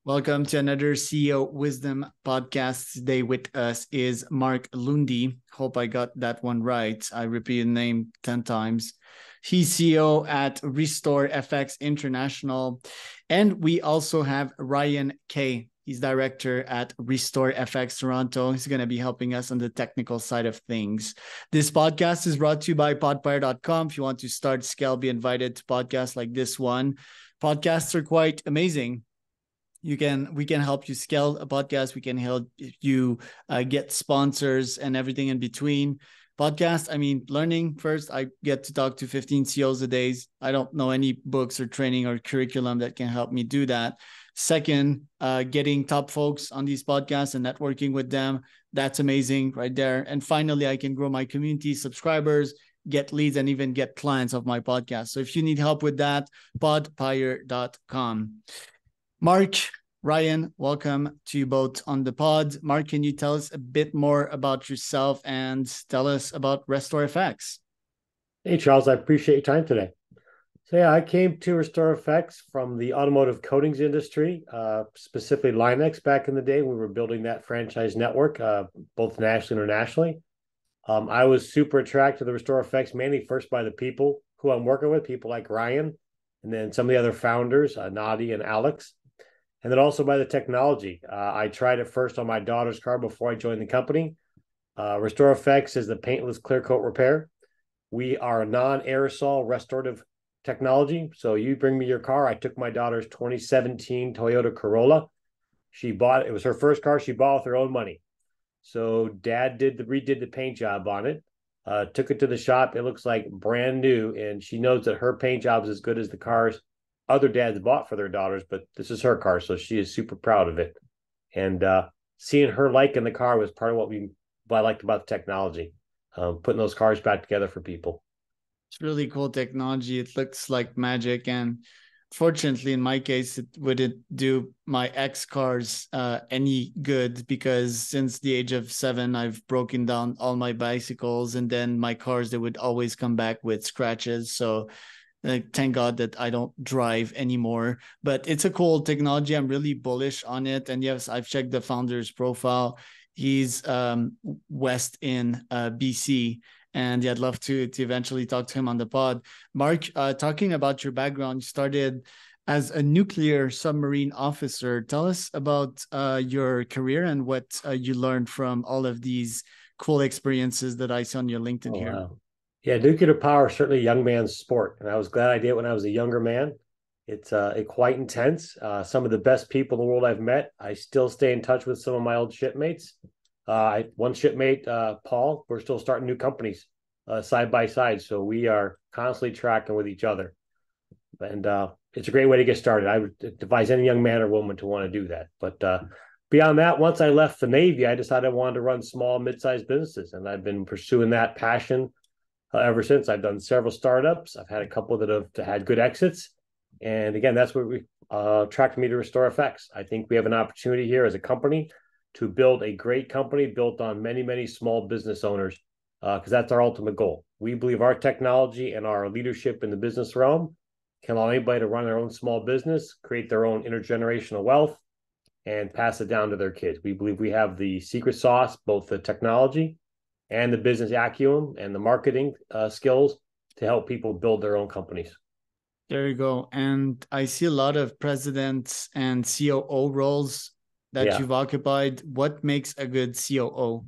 Welcome to another CEO Wisdom podcast. Today with us is Mark Lunde. Hope I got that one right. I repeat the name 10 times. He's CEO at Restore FX International. And we also have Ryan Kay. He's director at Restore FX Toronto. He's going to be helping us on the technical side of things. This podcast is brought to you by podpire.com. If you want to start, scale, be invited to podcasts like this one. Podcasts are quite amazing. We can help you scale a podcast. We can help you get sponsors and everything in between. Podcast, learning first. I get to talk to 15 CEOs a day. I don't know any books or training or curriculum that can help me do that. Second, getting top folks on these podcasts and networking with them. That's amazing right there. And finally, I can grow my community, subscribers, get leads, and even get clients of my podcast. So if you need help with that, podpire.com. Mark, Ryan, welcome to you both on the pod. Mark, can you tell us a bit more about yourself and tell us about Restore FX? Hey, Charles, I appreciate your time today. I came to Restore FX from the automotive coatings industry, specifically Linex back in the day. We were building that franchise network, both nationally and internationally. I was super attracted to the Restore FX, mainly first by the people who I'm working with, people like Ryan, and then some of the other founders, Nadi and Alex. And then also by the technology. I tried it first on my daughter's car before I joined the company. Restore FX is the paintless clear coat repair. We are a non-aerosol restorative technology. So you bring me your car. I took my daughter's 2017 Toyota Corolla. It was her first car she bought with her own money. So dad redid the paint job on it, took it to the shop. It looks like brand new. And she knows that her paint job is as good as the cars other dads bought for their daughters, but this is her car, so she is super proud of it. And seeing her liking the car was part of what I liked about the technology, putting those cars back together for people. It's really cool technology. It looks like magic, and fortunately, in my case, it wouldn't do my ex cars any good because since the age of 7, I've broken down all my bicycles, and then my cars, they would always come back with scratches. So thank God that I don't drive anymore, but it's a cool technology. I'm really bullish on it. And yes, I've checked the founder's profile. He's West in BC. And yeah, I'd love to eventually talk to him on the pod. Mark, talking about your background, you started as a nuclear submarine officer. Tell us about your career and what you learned from all of these cool experiences that I saw on your LinkedIn here. Wow. Yeah, nuclear power is certainly a young man's sport, and I was glad I did it when I was a younger man. It's quite intense. Some of the best people in the world I've met. I still stay in touch with some of my old shipmates. One shipmate, Paul, we're still starting new companies side by side, so we are constantly tracking with each other. And it's a great way to get started. I would advise any young man or woman to want to do that. But beyond that, once I left the Navy, I decided I wanted to run small, mid-sized businesses, and I've been pursuing that passion ever since. I've done several startups. I've had a couple that have had good exits. And again, that's what attracted me to Restore FX. I think we have an opportunity here as a company to build a great company built on many, many small business owners, because that's our ultimate goal. We believe our technology and our leadership in the business realm can allow anybody to run their own small business, create their own intergenerational wealth, and pass it down to their kids. We believe we have the secret sauce, both the technology and the business acumen and the marketing skills to help people build their own companies. There you go. And I see a lot of presidents and COO roles that you've occupied. What makes a good COO?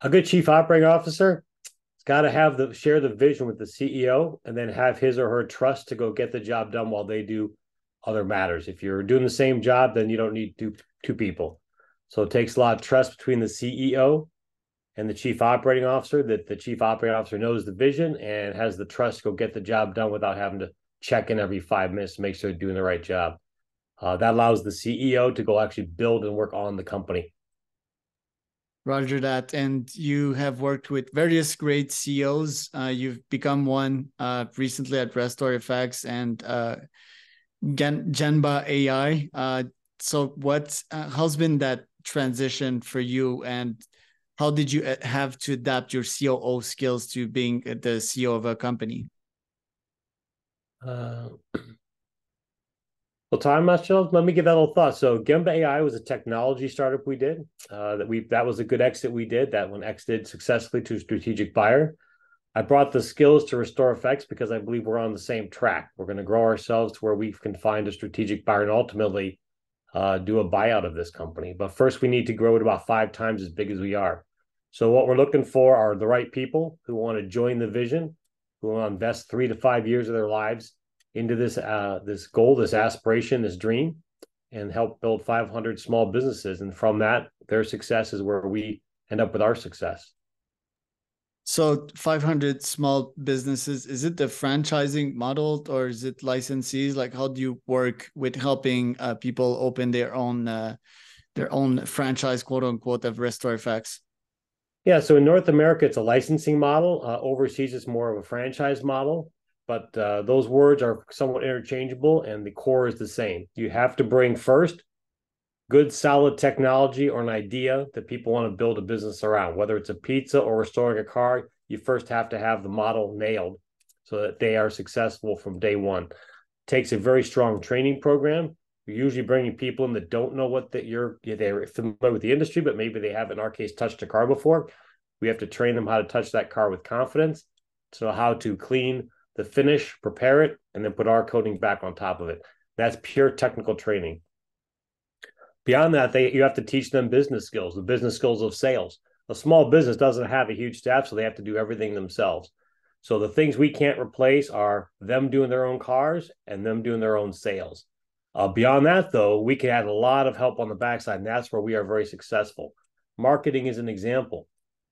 A good chief operating officer has got to share the vision with the CEO and then have his or her trust to go get the job done while they do other matters. If you're doing the same job, then you don't need two people. So it takes a lot of trust between the CEO and the chief operating officer, that the chief operating officer knows the vision and has the trust to go get the job done without having to check in every 5 minutes to make sure they're doing the right job. That allows the CEO to go actually build and work on the company. Roger that. And you have worked with various great CEOs. You've become one recently at Restore FX and Genba AI. So how's been that transition for you, and how did you have to adapt your COO skills to being the CEO of a company? Well, time, Marshall, let me give that a little thought. So Gemba AI was a technology startup we did. That was a good exit we did. That one exited successfully to a strategic buyer. I brought the skills to Restore Effects because I believe we're on the same track. We're going to grow ourselves to where we can find a strategic buyer and ultimately do a buyout of this company. But first, we need to grow it about 5 times as big as we are. So what we're looking for are the right people who want to join the vision, who want to invest 3 to 5 years of their lives into this goal, this aspiration, this dream, and help build 500 small businesses. And from that, their success is where we end up with our success. So 500 small businesses, is it the franchising model or is it licensees? Like, how do you work with helping people open their own franchise, quote unquote, of Restore Effects? Yeah, so in North America, it's a licensing model. Overseas, it's more of a franchise model, but those words are somewhat interchangeable and the core is the same. You have to bring first good, solid technology or an idea that people want to build a business around. Whether it's a pizza or restoring a car, you first have to have the model nailed so that they are successful from day one. It takes a very strong training program. You're usually bringing people in that don't know they're familiar with the industry, but maybe they have, in our case, touched a car before. We have to train them how to touch that car with confidence, so how to clean the finish, prepare it, and then put our coating back on top of it. That's pure technical training. Beyond that, you have to teach them business skills, the business skills of sales. A small business doesn't have a huge staff, so they have to do everything themselves. So the things we can't replace are them doing their own cars and them doing their own sales. Beyond that, though, we can add a lot of help on the backside, and that's where we are very successful. Marketing is an example.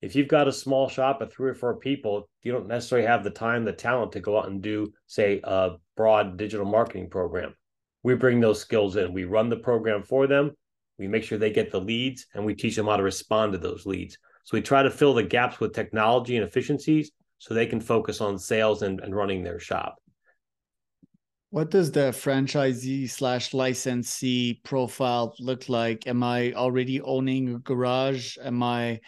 If you've got a small shop of 3 or 4 people, you don't necessarily have the time, the talent to go out and do, say, a broad digital marketing program. We bring those skills in. We run the program for them. We make sure they get the leads, and we teach them how to respond to those leads. So we try to fill the gaps with technology and efficiencies so they can focus on sales and running their shop. What does the franchisee slash licensee profile look like? Am I already owning a garage? Am I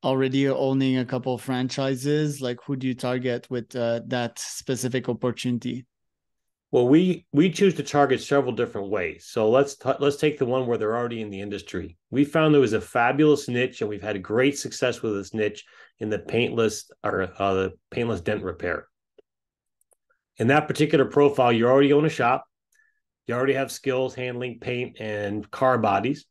already owning a couple of franchises? Like, who do you target with that specific opportunity? Well, we choose to target several different ways. So let's take the one where they're already in the industry. We found there was a fabulous niche, and we've had great success with this niche in the paintless dent repair. In that particular profile, you already own a shop, you already have skills handling paint and car bodies.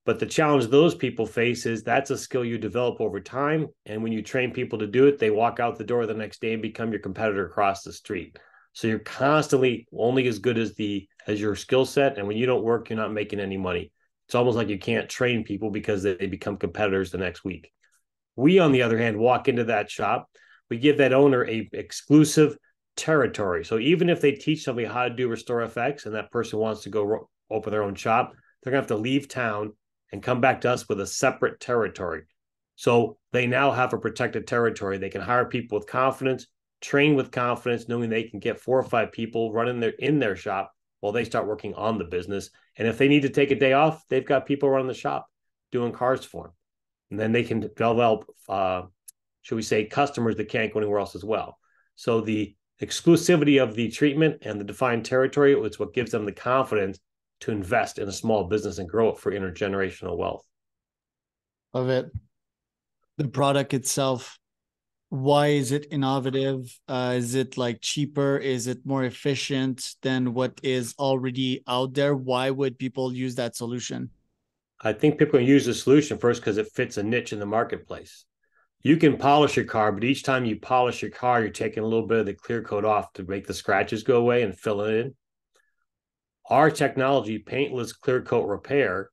But the challenge those people face is that's a skill you develop over time. And when you train people to do it, they walk out the door the next day and become your competitor across the street. So you're constantly only as good as your skill set. And when you don't work, you're not making any money. It's almost like you can't train people because they become competitors the next week. We, on the other hand, walk into that shop. We give that owner a exclusive territory. So even if they teach somebody how to do Restore FX and that person wants to go open their own shop, they're going to have to leave town and come back to us with a separate territory. So they now have a protected territory. They can hire people with confidence, train with confidence, knowing they can get 4 or 5 people running in their shop while they start working on the business. And if they need to take a day off, they've got people running the shop doing cars for them. And then they can develop, should we say, customers that can't go anywhere else as well. So the exclusivity of the treatment and the defined territory is what gives them the confidence to invest in a small business and grow it for intergenerational wealth. Of it. The product itself, why is it innovative? Is it like cheaper? Is it more efficient than what is already out there? Why would people use that solution? I think people can use the solution first because it fits a niche in the marketplace. You can polish your car, but each time you polish your car, you're taking a little bit of the clear coat off to make the scratches go away and fill it in. Our technology, paintless clear coat repair,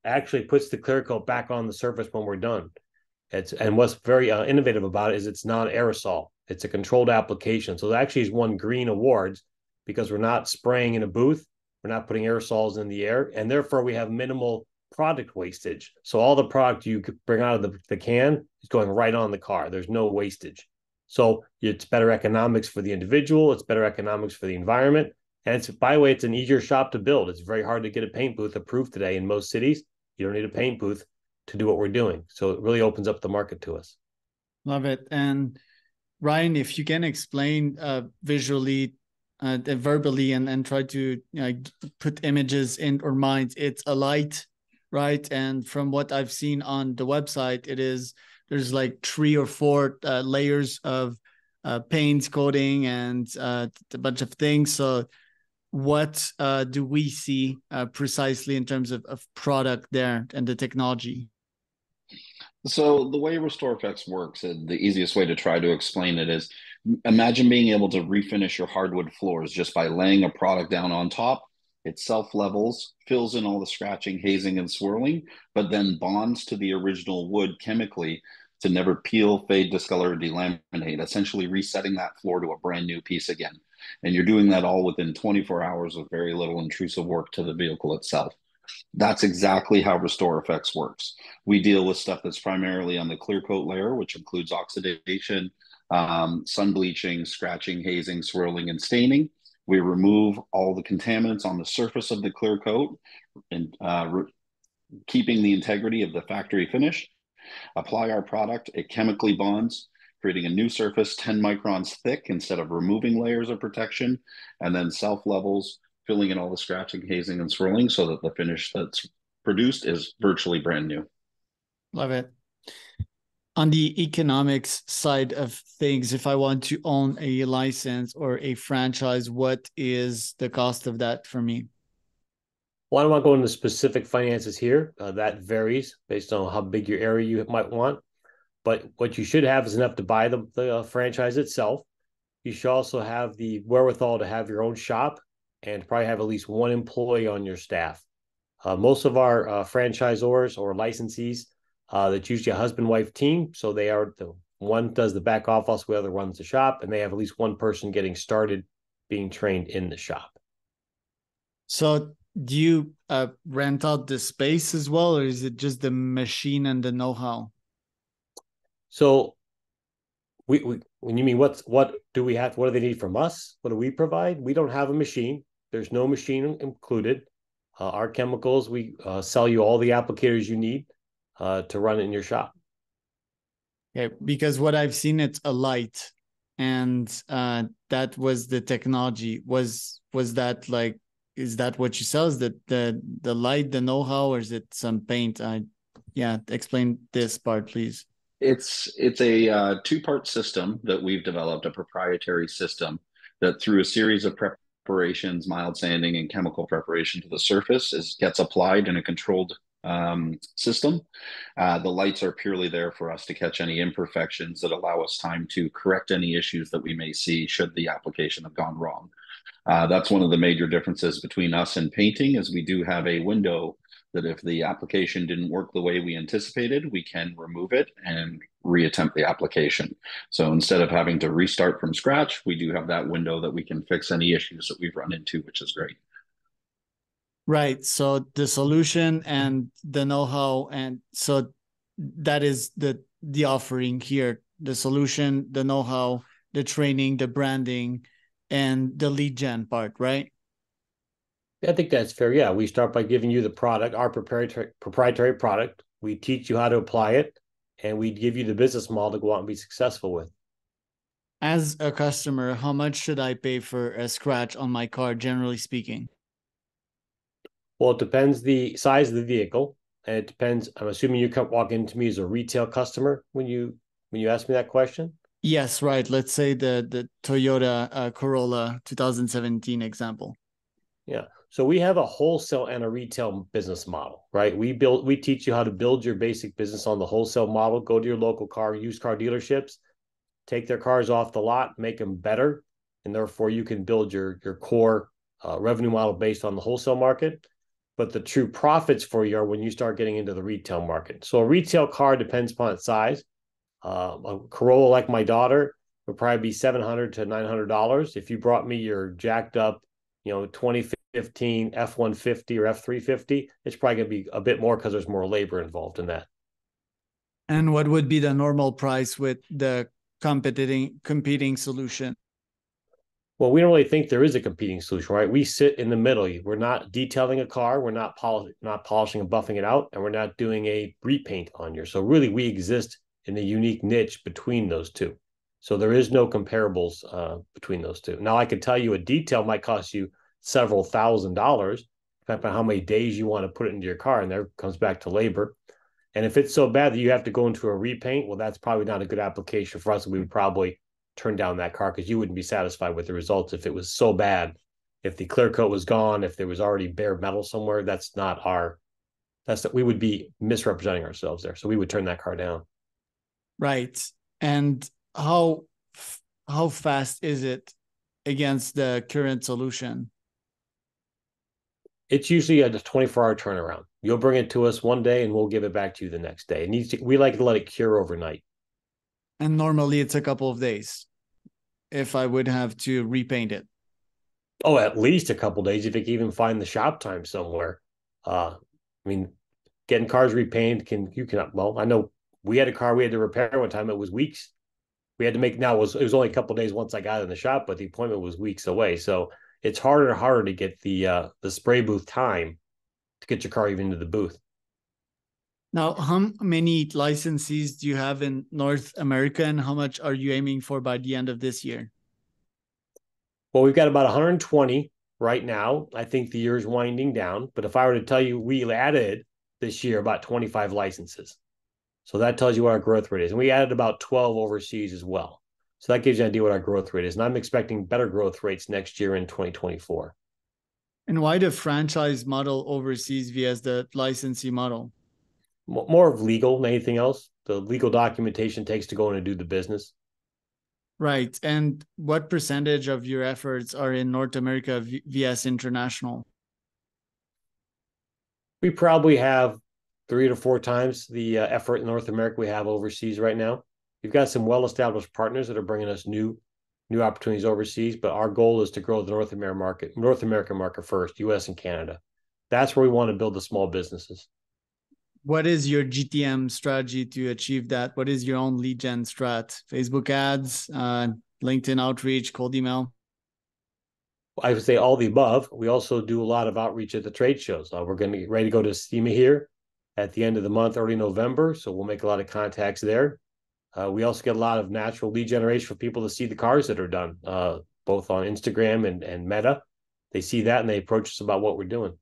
actually puts the clear coat back on the surface when we're done. And what's very innovative about it is it's non-aerosol. It's a controlled application. So it actually has won green awards because we're not spraying in a booth. We're not putting aerosols in the air. And therefore, we have minimal product wastage. So all the product you could bring out of the can is going right on the car. There's no wastage. So it's better economics for the individual. It's better economics for the environment. And it's, by the way, it's an easier shop to build. It's very hard to get a paint booth approved today in most cities. You don't need a paint booth to do what we're doing. So it really opens up the market to us. Love it. And Ryan, if you can explain visually verbally and try to put images in our minds. It's a light, right? And from what I've seen on the website, there's like 3 or 4 layers of paints, coating, and a bunch of things. So what do we see precisely in terms of product there and the technology? So the way Restore Effects works, and the easiest way to try to explain it is imagine being able to refinish your hardwood floors just by laying a product down on top. It self levels, fills in all the scratching, hazing, and swirling, but then bonds to the original wood chemically to never peel, fade, discolor, or delaminate, essentially resetting that floor to a brand new piece again. And you're doing that all within 24 hours with very little intrusive work to the vehicle itself. That's exactly how Restore Effects works. We deal with stuff that's primarily on the clear coat layer, which includes oxidation, sun bleaching, scratching, hazing, swirling, and staining. We remove all the contaminants on the surface of the clear coat and keeping the integrity of the factory finish. Apply our product, it chemically bonds, creating a new surface 10 microns thick instead of removing layers of protection, and then self levels, filling in all the scratching, hazing, and swirling so that the finish that's produced is virtually brand new. Love it. On the economics side of things, if I want to own a license or a franchise, what is the cost of that for me? Well, I don't want to go into specific finances here. That varies based on how big your area you might want. But what you should have is enough to buy the franchise itself. You should also have the wherewithal to have your own shop and probably have at least one employee on your staff. Most of our franchisors or licensees, that's usually a husband-wife team. So they are the one does the back office, the other runs the shop, and they have at least one person getting started being trained in the shop. So do you rent out the space as well, or is it just the machine and the know-how? So we when you mean what do we have? What do they need from us? What do we provide? We don't have a machine. There's no machine included. Our chemicals, we sell you all the applicators you need to run in your shop. Okay, because what I've seen, it's a light, and that was the technology. Was that like, is that what you sell? Is that the light, the know-how, or is it some paint? Yeah, explain this part, please. It's a two-part system that we've developed, a proprietary system that through a series of preparations, mild sanding, and chemical preparation to the surface gets applied in a controlled system. The lights are purely there for us to catch any imperfections that allow us time to correct any issues that we may see should the application have gone wrong. That's one of the major differences between us and painting is we do have a window that if the application didn't work the way we anticipated, we can remove it and reattempt the application. So instead of having to restart from scratch, we do have that window that we can fix any issues that we've run into, which is great. Right. So the solution and the know-how, and so that is the offering here: the solution, the know-how, the training, the branding, and the lead gen part, right? I think that's fair. Yeah, we start by giving you the product, our proprietary product. We teach you how to apply it, and we give you the business model to go out and be successful with. As a customer, how much should I pay for a scratch on my car, generally speaking? Well, it depends the size of the vehicle, and it depends. I'm assuming you come walk into me as a retail customer when you ask me that question. Yes, right. Let's say the Toyota Corolla 2017 example. Yeah. So we have a wholesale and a retail business model, right? We teach you how to build your basic business on the wholesale model. Go to your local used car dealerships, take their cars off the lot, make them better, and therefore you can build your core revenue model based on the wholesale market. But the true profits for you are when you start getting into the retail market. So a retail car depends upon its size. A Corolla like my daughter would probably be $700 to $900. If you brought me your jacked up, 2015 F-150 or F-350, it's probably going to be a bit more because there's more labor involved in that. And what would be the normal price with the competing solution? Well, we don't really think there is a competing solution, right? We sit in the middle. We're not detailing a car. We're not polishing and buffing it out, and we're not doing a repaint on you. So really, we exist in a unique niche between those two. So there is no comparables between those two. Now I could tell you a detail might cost you several $1,000s, depending on how many days you want to put it into your car, and there comes back to labor. And if it's so bad that you have to go into a repaint, well, that's probably not a good application for us. We would probably turn down that car because you wouldn't be satisfied with the results if it was so bad. If the clear coat was gone, if there was already bare metal somewhere, we would be misrepresenting ourselves there. So we would turn that car down. Right. And how fast is it against the current solution? It's usually a 24-hour turnaround. You'll bring it to us one day and we'll give it back to you the next day. We like to let it cure overnight. And normally it's a couple of days if I would have to repaint it. Oh, at least a couple days if you can even find the shop time somewhere. I mean, getting cars repainted well, I know we had a car we had to repair one time. It was weeks. We had to make it was only a couple days once I got in the shop, but the appointment was weeks away. So it's harder and harder to get the spray booth time to get your car even into the booth. Now, how many licensees do you have in North America, and how much are you aiming for by the end of this year? Well, we've got about 120 right now. I think the year is winding down, but if I were to tell you we added this year about 25 licenses. So that tells you what our growth rate is. And we added about 12 overseas as well. So that gives you an idea what our growth rate is. And I'm expecting better growth rates next year in 2024. And why the franchise model overseas via the licensee model? More of legal than anything else. The legal documentation takes to go in and do the business. Right. And what percentage of your efforts are in North America vs international? We probably have 3 to 4 times the effort in North America we have overseas right now. We've got some well-established partners that are bringing us new opportunities overseas, but our goal is to grow the North American market first, US and Canada. That's where we want to build the small businesses. What is your GTM strategy to achieve that? What is your own lead gen strat? Facebook ads, LinkedIn outreach, cold email? I would say all the above. We also do a lot of outreach at the trade shows. We're going to get ready to go to SEMA here at the end of the month, early November. So we'll make a lot of contacts there. We also get a lot of natural lead generation for people to see the cars that are done, both on Instagram and Meta. They see that and they approach us about what we're doing.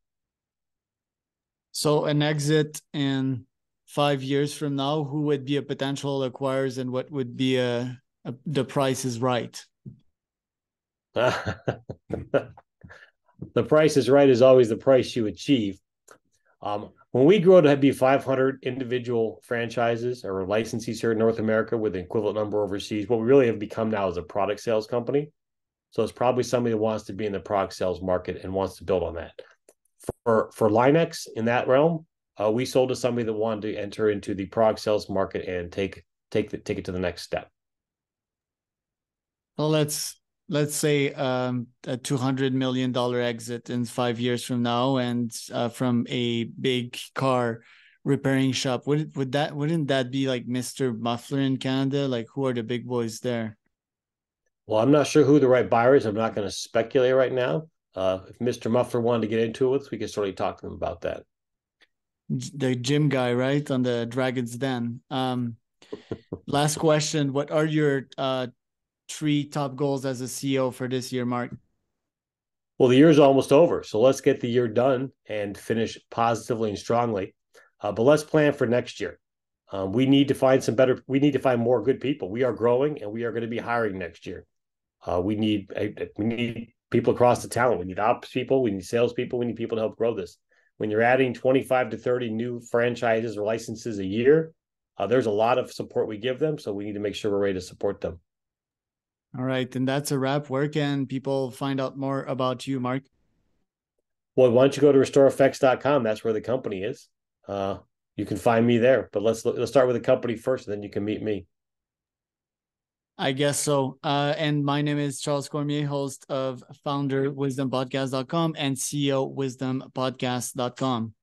So an exit in 5 years from now, who would be a potential acquirers and what would be the price is right? The price is right is always the price you achieve. When we grow to be 500 individual franchises or licensees here in North America with an equivalent number overseas, what we really have become now is a product sales company. So it's probably somebody that wants to be in the product sales market and wants to build on that. For Linex in that realm, we sold to somebody that wanted to enter into the product sales market and take it to the next step. Well, let's say a $200 million exit in 5 years from now, and from a big car repairing shop. Wouldn't that be like Mr. Muffler in Canada? Like, who are the big boys there? Well, I'm not sure who the right buyer is. I'm not going to speculate right now. If Mr. Muffler wanted to get into it with us, we could certainly talk to them about that. The gym guy, right? On the Dragon's Den. Last question. What are your 3 top goals as a CEO for this year, Mark? Well, the year's almost over. So let's get the year done and finish positively and strongly. But let's plan for next year. We need to find more good people. We are growing and we are going to be hiring next year. We need people across the talent. We need ops people. We need salespeople. We need people to help grow this. When you're adding 25 to 30 new franchises or licenses a year, there's a lot of support we give them. So we need to make sure we're ready to support them. All right. And that's a wrap. Where can people find out more about you, Mark? Well, why don't you go to restoreeffects.com? That's where the company is. You can find me there. But let's start with the company first, and then you can meet me. I guess so. And my name is Charles Cormier, host of founderwisdompodcast.com and CEO wisdompodcast.com.